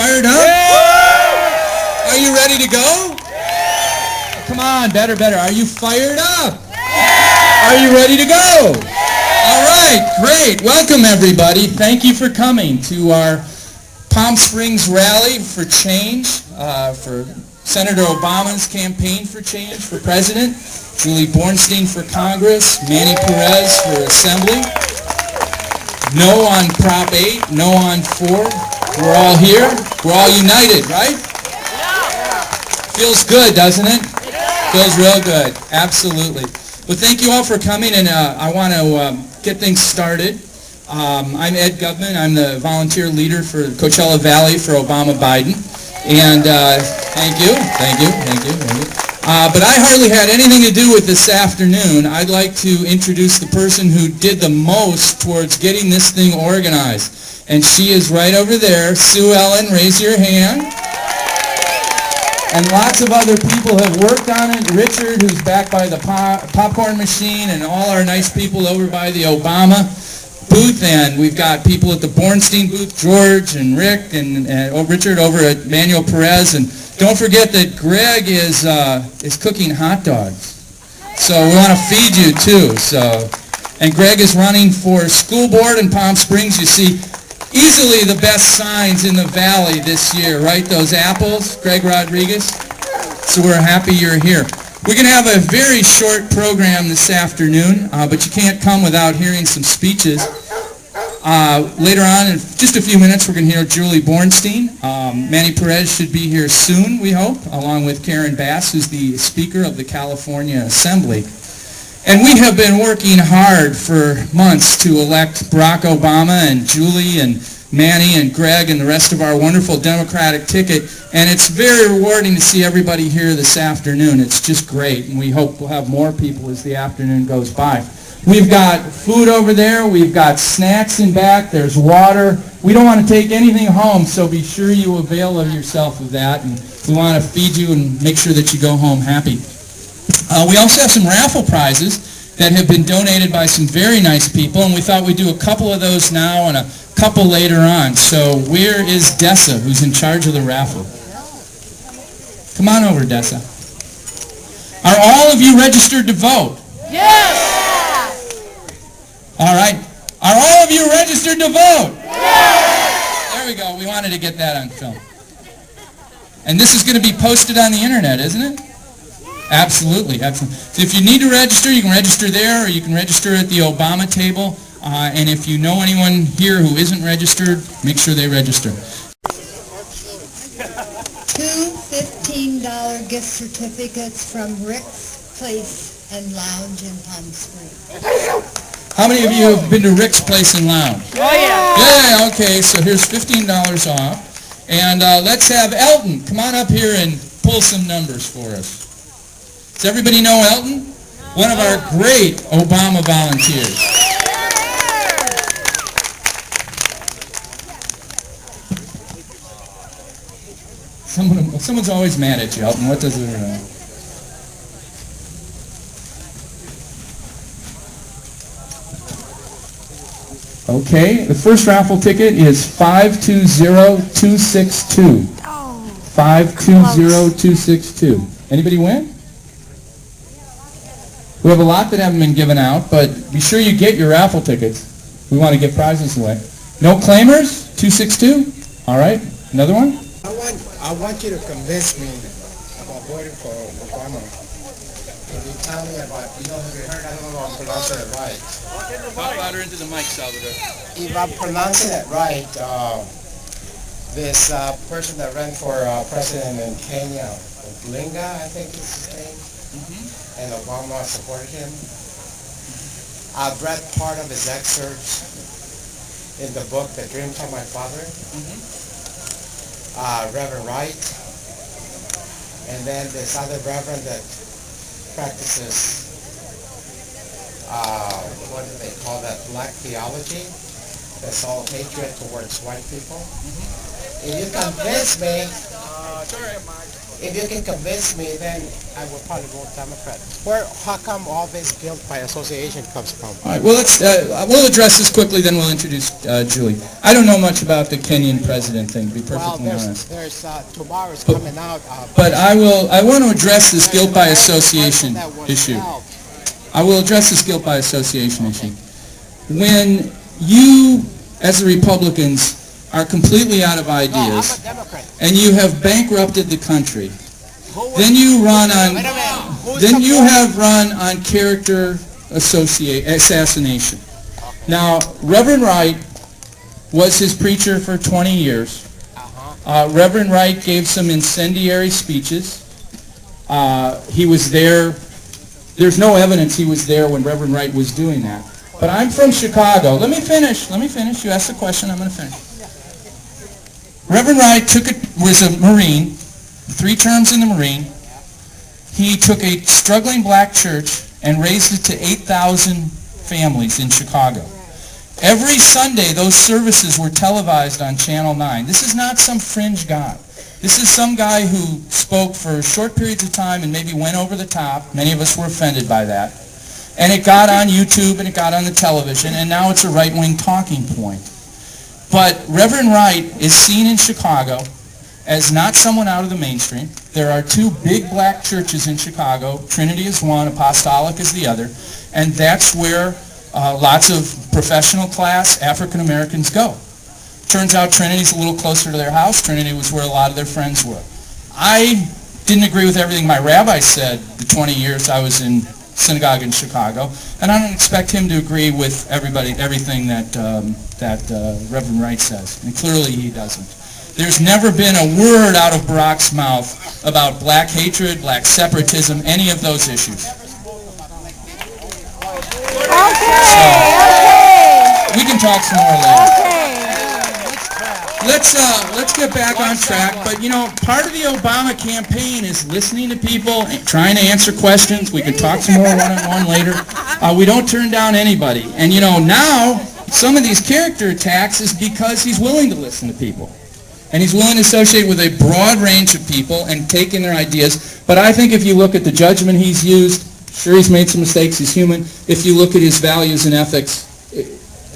fired up? Yeah! Are you ready to go? Yeah! Come on, better. Are you fired up? Yeah! Are you ready to go? Yeah! All right, great. Welcome, everybody. Thank you for coming to our Palm Springs rally for change, for Senator Obama's campaign for change for president, Julie Bornstein for Congress, Manny Perez for Assembly. No on Prop 8, no on 4. We're all here. We're all united, right? Feels good, doesn't it? Feels real good. Absolutely. Well, thank you all for coming, and I want to get things started. I'm Ed Gubman. I'm the volunteer leader for Coachella Valley for Obama-Biden. And thank you. But I hardly had anything to do with this afternoon. I'd like to introduce the person who did the most towards getting this thing organized. And she is right over there. Sue Ellen, raise your hand. And lots of other people have worked on it. Richard, who's back by the popcorn machine, and all our nice people over by the Obama booth, and we've got people at the Bornstein booth, George and Rick and Richard over at Manuel Perez, and don't forget that Greg is cooking hot dogs. So we want to feed you too. And Greg is running for school board in Palm Springs. You see, easily the best signs in the valley this year, right? Those apples, Greg Rodriguez. So we're happy you're here. We're going to have a very short program this afternoon, but you can't come without hearing some speeches. Later on, in just a few minutes, we're going to hear Julie Bornstein. Manny Perez should be here soon, we hope, along with Karen Bass, who's the Speaker of the California Assembly. And we have been working hard for months to elect Barack Obama and Julie and Manny and Greg and the rest of our wonderful Democratic ticket, and it's very rewarding to see everybody here this afternoon. It's just great, and we hope we'll have more people as the afternoon goes by. We've got food over there. We've got snacks in back. There's water. We don't want to take anything home, so be sure you avail of yourself of that, and we want to feed you and make sure that you go home happy. We also have some raffle prizes that have been donated by some very nice people, and we thought we'd do a couple of those now and a couple later on. So where is Dessa, who's in charge of the raffle? Come on over, Dessa. Are all of you registered to vote? Yes! All right. Are all of you registered to vote? Yes! There we go. We wanted to get that on film. And this is going to be posted on the internet, isn't it? Absolutely. So if you need to register, you can register there, or you can register at the Obama table. And if you know anyone here who isn't registered, make sure they register. 2 $15 gift certificates from Rick's Place and Lounge in Palm Springs. How many of you have been to Rick's Place and Lounge? Oh, yeah. Yeah, okay, so here's $15 off. And let's have Elton come on up here and pull some numbers for us. Does everybody know Elton? One of our great Obama volunteers. Someone's always mad at you, Elton. What does it mean? Okay, the first raffle ticket is 520262. 520262. Anybody win? We have a lot that haven't been given out, but be sure you get your raffle tickets. We want to give prizes away. No claimers? 262? All right. Another one? I want you to convince me about voting for Obama. Can you tell me about, I don't know if I'm pronouncing it right. Talk louder into the mic, Salvador. If I'm pronouncing it right, this person that ran for president in Kenya, Linga, I think is his name, and Obama supported him. I've read part of his excerpts in the book, The Dreams of My Father, Reverend Wright, and then this other reverend that practices, what do they call that, black theology? That's all hatred towards white people. If you convince me, if you can convince me, then I will probably vote Democrat. How come all this guilt by association comes from? All right, well, we'll address this quickly, then we'll introduce Julie. I don't know much about the Kenyan president thing, to be perfectly honest. There's tomorrow's coming out. But I want to address this guilt by association issue. I will address this guilt by association issue. When you, as the Republicans, are completely out of ideas, I'm a Democrat. and you have bankrupted the country, then you have run on character assassination. Now, Reverend Wright was his preacher for 20 years. Reverend Wright gave some incendiary speeches. He was there. There's no evidence he was there when Reverend Wright was doing that. But I'm from Chicago. Let me finish. You asked the question. I'm going to finish. Reverend Wright was a Marine, 3 terms in the Marine. He took a struggling black church and raised it to 8,000 families in Chicago. Every Sunday, those services were televised on Channel 9. This is not some fringe guy. This is some guy who spoke for short periods of time and maybe went over the top. Many of us were offended by that. And it got on YouTube and it got on the television, and now it's a right-wing talking point. But Reverend Wright is seen in Chicago as not someone out of the mainstream. There are 2 big black churches in Chicago. Trinity is one, Apostolic is the other. And that's where lots of professional class African Americans go. Turns out Trinity's a little closer to their house. Trinity was where a lot of their friends were. I didn't agree with everything my rabbi said the 20 years I was in synagogue in Chicago, and I don't expect him to agree with everything that Reverend Wright says, and clearly he doesn't. There's never been a word out of Barack's mouth about black hatred, black separatism, any of those issues. We can talk some more later. Let's get back on track. But, you know, part of the Obama campaign is listening to people, trying to answer questions. We can talk some more one-on-one later. We don't turn down anybody. And, you know, now some of these character attacks is because he's willing to listen to people. And he's willing to associate with a broad range of people and take in their ideas. But I think if you look at the judgment he's used, sure, he's made some mistakes, he's human. If you look at his values and ethics,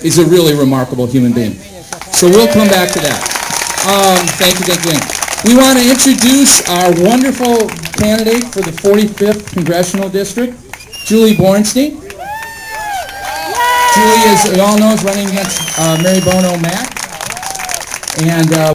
he's a really remarkable human being. So we'll come back to that. Thank you. We want to introduce our wonderful candidate for the 45th Congressional District, Julie Bornstein. Julie, as we all know, is running against Mary Bono Mack. And